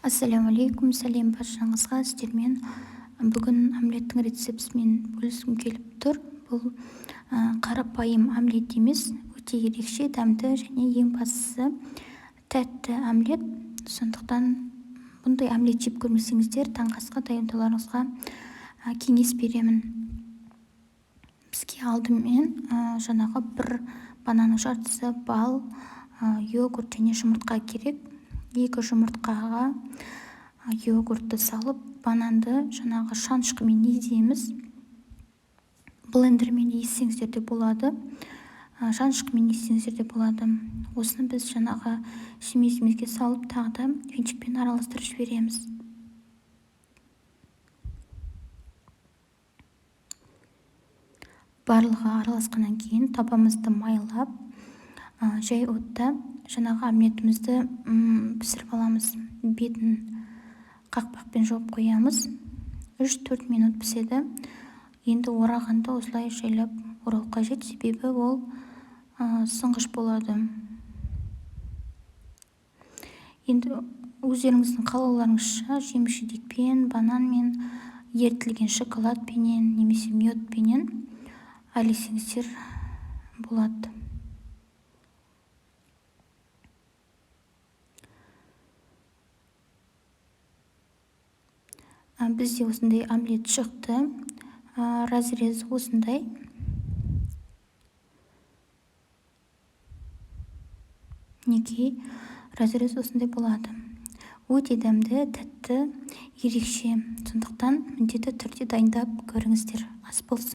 Ассалаумалейкум, сәлем баршаңызға. Сіздермен бүгін омлеттің рецептісімен бөліскім келіп тұр. Бұл қарапайым омлет емес, өте ерекше, дәмді және ең бастысы тәтті омлет. Сондықтан бұндай омлет жеп көрмесеңіздер, таңғы асқа дайындауларыңызға кеңес беремін. Бізге алдымен жаңағы бір бананның жартысы, бал, йогурт және жұмыртқа керек. 2 жұмыртқаға йогуртты салып, бананды жаңағы шанышқымен еземіз. Блендермен езсеңіздер де болады, шанышқымен езсеңіздер де болады. Осыны біз жаңағы смесімізге салып, тағы да венчикпен араластырып жібереміз. Барлығы араласқаннан кейін табамызды майлап, жай отта жаңағы омлетімізді пісіріп аламыз. Бетін қақпақпен жауып қоямыз. 3-4 минут піседі. Енді орағанда осылай жайлап орау қажет, себебі ол сынғыш болады. Енді өздеріңіздің қалауларыңызша жеміс-жидекпен, бананмен, ерітілген шоколадпенен немесе медпенен әлесеңіздер болады. Бізде осындай омлет шықты. Разрезі осындай. Неге разрез осындай болады. Өте дәмді, тәтті, ерекше. Сондықтан міндетті түрде дайындап көріңіздер. Ас болсын.